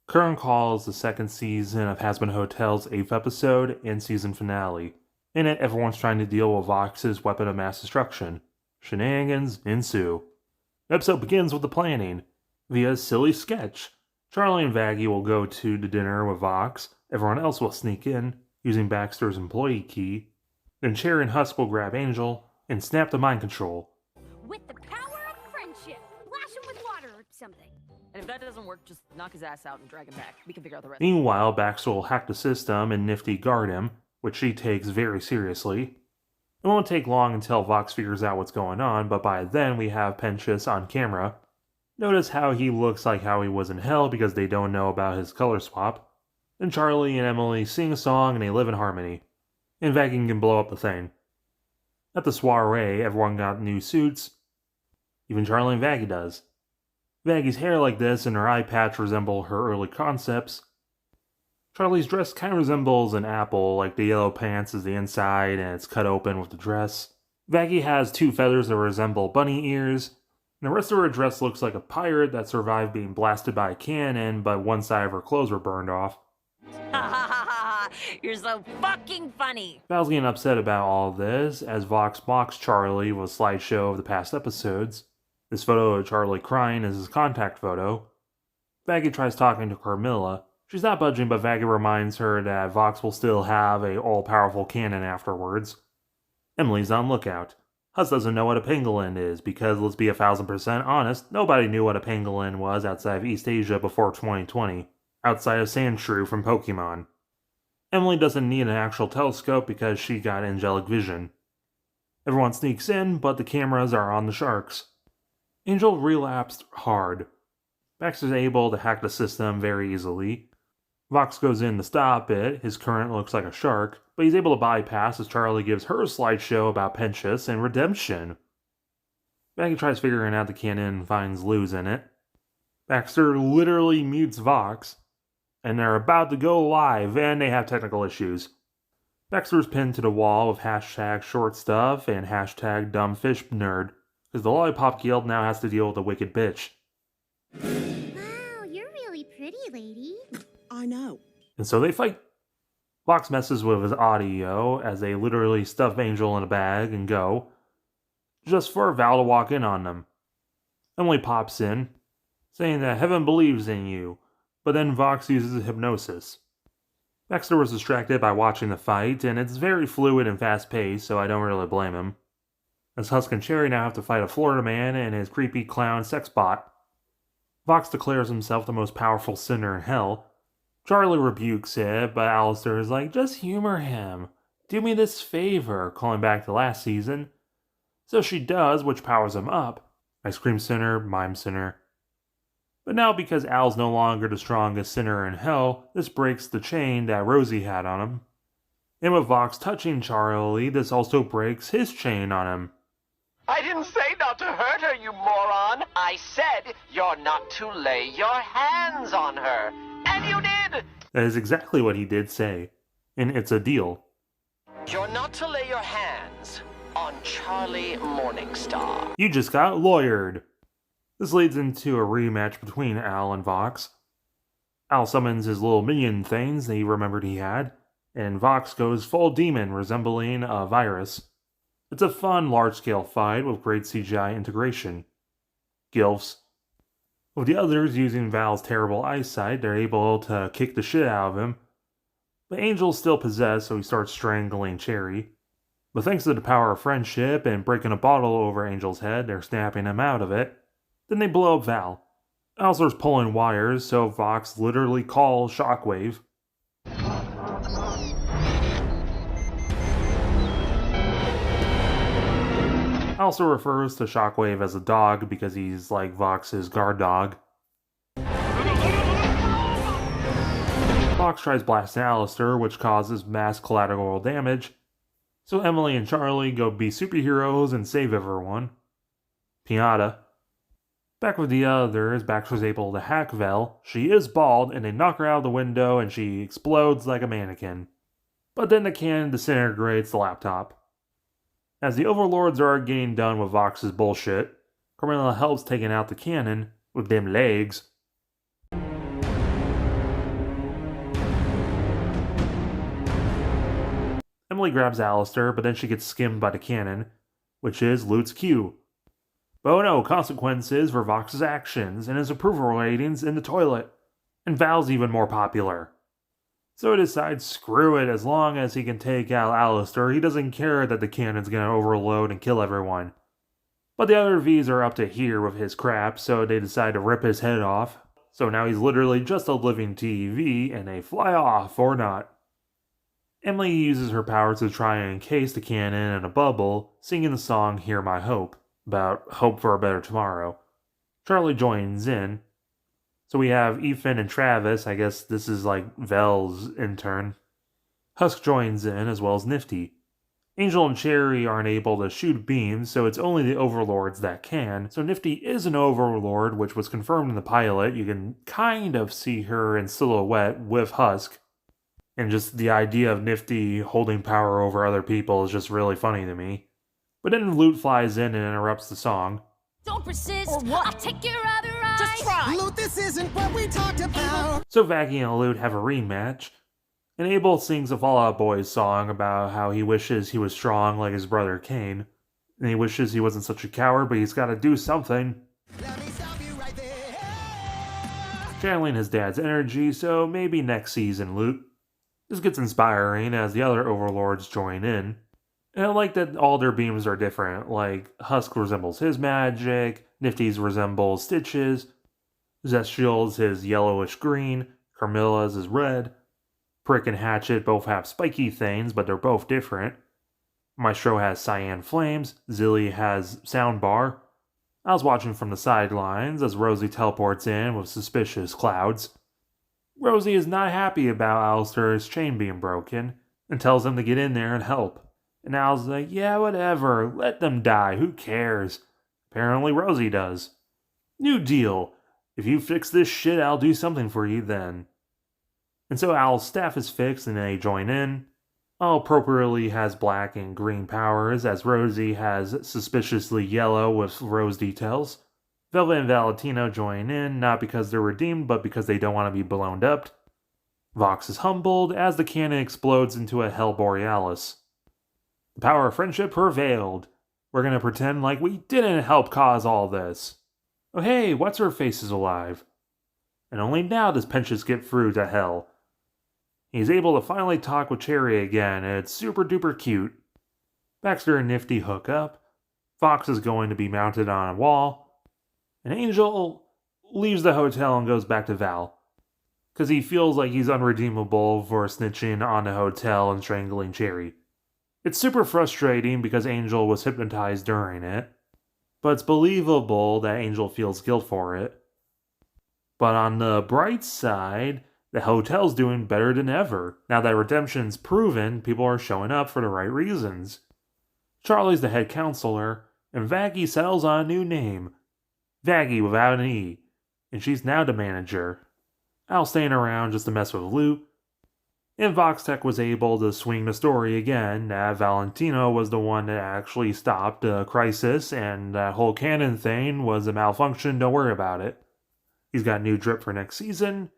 Current Call is the second season of Hazbin Hotel's 8th episode and season finale. In it, everyone's trying to deal with Vox's weapon of mass destruction. Shenanigans ensue. The episode begins with the planning. Via a silly sketch, Charlie and Vaggie will go to the dinner with Vox. Everyone else will sneak in, using Baxter's employee key. Then Cherry and Husk will grab Angel and snap the mind control. With the power of friendship, splash him with water or something. And if that doesn't work, just knock his ass out and drag him back. We can figure out the rest. Meanwhile, Baxter will hack the system and Nifty guard him, which she takes very seriously. It won't take long until Vox figures out what's going on, but by then we have Penchus on camera. Notice how he looks like how he was in hell because they don't know about his color swap. Then Charlie and Emily sing a song and they live in harmony. And Vaggie can blow up the thing. At the soirée, everyone got new suits. Even Charlie and Vaggie does. Vaggie's hair like this and her eye patch resemble her early concepts. Charlie's dress kind of resembles an apple, like the yellow pants is the inside and it's cut open with the dress. Vaggie has two feathers that resemble bunny ears. And the rest of her dress looks like a pirate that survived being blasted by a cannon, but one side of her clothes were burned off. You're so fucking funny. Val's getting upset about all of this, as Vox mocks Charlie with a slideshow of the past episodes. This photo of Charlie crying is his contact photo. Vaggie tries talking to Carmilla. She's not budging, but Vaggie reminds her that Vox will still have a all-powerful cannon afterwards. Emily's on lookout. Husk doesn't know what a pangolin is, because let's be 1000% honest, nobody knew what a pangolin was outside of East Asia before 2020, outside of Sandshrew from Pokemon. Emily doesn't need an actual telescope because she got angelic vision. Everyone sneaks in, but the cameras are on the sharks. Angel relapsed hard. Baxter's able to hack the system very easily. Vox goes in to stop it. His current looks like a shark, but he's able to bypass as Charlie gives her a slideshow about Penchus and redemption. Vaggie tries figuring out the cannon and finds Luz in it. Baxter literally mutes Vox, and they're about to go live, and they have technical issues. Baxter's pinned to the wall with hashtag short stuff and hashtag dumbfish nerd, because the Lollipop Guild now has to deal with a wicked bitch. Wow, you're really pretty, lady. I know. And so they fight. Vox messes with his audio as they literally stuff Angel in a bag and go, just for Val to walk in on them. Emily pops in, saying that heaven believes in you, but then Vox uses hypnosis. Baxter was distracted by watching the fight, and it's very fluid and fast-paced, so I don't really blame him. As Husk and Cherry now have to fight a Florida man and his creepy clown sex bot. Vox declares himself the most powerful sinner in hell. Charlie rebukes it, but Alastor is like, just humor him. Do me this favor, calling back to last season. So she does, which powers him up. Ice cream sinner, mime sinner. But now because Al's no longer the strongest sinner in hell, this breaks the chain that Rosie had on him. And with Vox touching Charlie, this also breaks his chain on him. I didn't say not to hurt her, you moron. I said you're not to lay your hands on her. And you did! That is exactly what he did say. And it's a deal. You're not to lay your hands on Charlie Morningstar. You just got lawyered. This leads into a rematch between Al and Vox. Al summons his little minion things that he remembered he had, and Vox goes full demon, resembling a virus. It's a fun, large-scale fight with great CGI integration. Gilfs. With the others using Val's terrible eyesight, they're able to kick the shit out of him. But Angel's still possessed, so he starts strangling Cherry. But thanks to the power of friendship and breaking a bottle over Angel's head, they're snapping him out of it. Then they blow up Val. Alastor's pulling wires, so Vox literally calls Shockwave. Alastor refers to Shockwave as a dog because he's like Vox's guard dog. Vox tries blasting Alastor, which causes mass collateral damage. So Emily and Charlie go be superheroes and save everyone. Pinata. Back with the others, Baxter's able to hack Vel. She is bald, and they knock her out of the window and she explodes like a mannequin. But then the cannon disintegrates the laptop. As the overlords are getting done with Vox's bullshit, Carmilla helps taking out the cannon with them legs. Emily grabs Alastor, but then she gets skimmed by the cannon, which is Lute's cue. But oh no, consequences for Vox's actions and his approval ratings in the toilet. And Val's even more popular. So he decides, screw it, as long as he can take out Alastor, he doesn't care that the cannon's gonna overload and kill everyone. But the other Vs are up to here with his crap, so they decide to rip his head off. So now he's literally just a living TV, and they fly off, or not. Emily uses her power to try and encase the cannon in a bubble, singing the song Hear My Hope, about hope for a better tomorrow. Charlie joins in. So we have Ethan and Travis, I guess this is like Vel's intern. Husk joins in, as well as Nifty. Angel and Cherry aren't able to shoot beams, so it's only the Overlords that can. So Nifty is an Overlord, which was confirmed in the pilot. You can kind of see her in silhouette with Husk. And just the idea of Nifty holding power over other people is just really funny to me. But then Lute flies in and interrupts the song. Don't persist. Or what? I'll take your other eye. Just try! Loot, this isn't what we talked about. So Vaggie and Lute have a rematch. And Abel sings a Fall Out Boy song about how he wishes he was strong like his brother Kane. And he wishes he wasn't such a coward, but he's got to do something. Let me stop you right there. Channeling his dad's energy, so maybe next season, Lute. This gets inspiring as the other Overlords join in. And I like that all their beams are different, like Husk resembles his magic, Nifty's resembles Stitch's, Zestial's his yellowish green, Carmilla's is red. Prick and Hatchet both have spiky things, but they're both different. Maestro has cyan flames, Zilly has soundbar. I was watching from the sidelines as Rosie teleports in with suspicious clouds. Rosie is not happy about Alastor's chain being broken, and tells him to get in there and help. And Al's like, yeah, whatever, let them die, who cares? Apparently Rosie does. New deal. If you fix this shit, I'll do something for you then. And so Al's staff is fixed and they join in. Al appropriately has black and green powers, as Rosie has suspiciously yellow with rose details. Velvet and Valentino join in, not because they're redeemed, but because they don't want to be blown up. Vox is humbled as the cannon explodes into a Hell Borealis. The power of friendship prevailed. We're gonna pretend like we didn't help cause all this. Oh hey, What's-Her-Face is alive. And only now does Pensius get through to Hell. He's able to finally talk with Cherry again, and it's super duper cute. Baxter and Nifty hook up. Fox is going to be mounted on a wall. And Angel leaves the hotel and goes back to Val. Because he feels like he's unredeemable for snitching on the hotel and strangling Cherry. It's super frustrating because Angel was hypnotized during it. But it's believable that Angel feels guilt for it. But on the bright side, the hotel's doing better than ever. Now that redemption's proven, people are showing up for the right reasons. Charlie's the head counselor, and Vaggie settles on a new name. Vaggie without an E. And she's now the manager. Al's staying around just to mess with Lute. And Voxtech was able to swing the story again that Valentino was the one that actually stopped the crisis, and that whole cannon thing was a malfunction, don't worry about it. He's got a new drip for next season.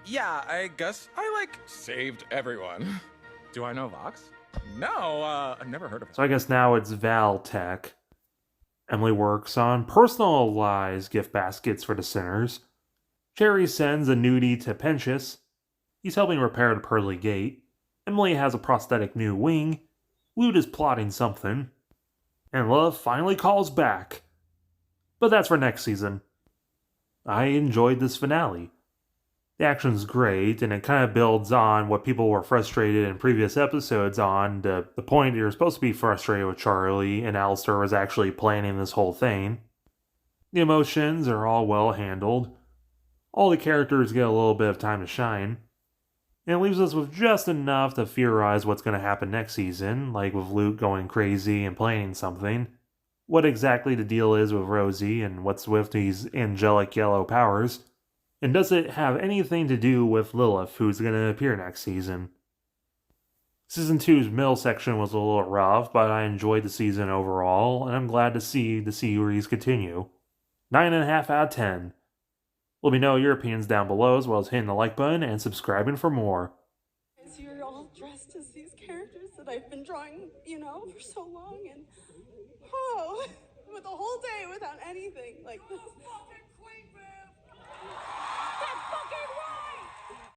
Yeah, I guess I, saved everyone. Do I know Vox? No, I've never heard of him. So I guess now it's Valtech. Emily works on personalized gift baskets for the sinners. Cherry sends a nudie to Pensius. He's helping repair the pearly gate. Emily has a prosthetic new wing. Lute is plotting something. And love finally calls back. But that's for next season. I enjoyed this finale. The action's great, and it kind of builds on what people were frustrated in previous episodes on, the point you're supposed to be frustrated with Charlie, and Alastor was actually planning this whole thing. The emotions are all well handled. All the characters get a little bit of time to shine. And it leaves us with just enough to theorize what's going to happen next season, like with Lute going crazy and planning something. What exactly the deal is with Rosie, and what's with these angelic yellow powers. And does it have anything to do with Lilith, who's going to appear next season? Season 2's middle section was a little rough, but I enjoyed the season overall, and I'm glad to see the series continue. 9.5 out of 10. Let me know your opinions down below, as well as hitting the like button and subscribing for more. You're all dressed as these characters that I've been drawing, you know, for so long, and oh, with a whole day without anything, like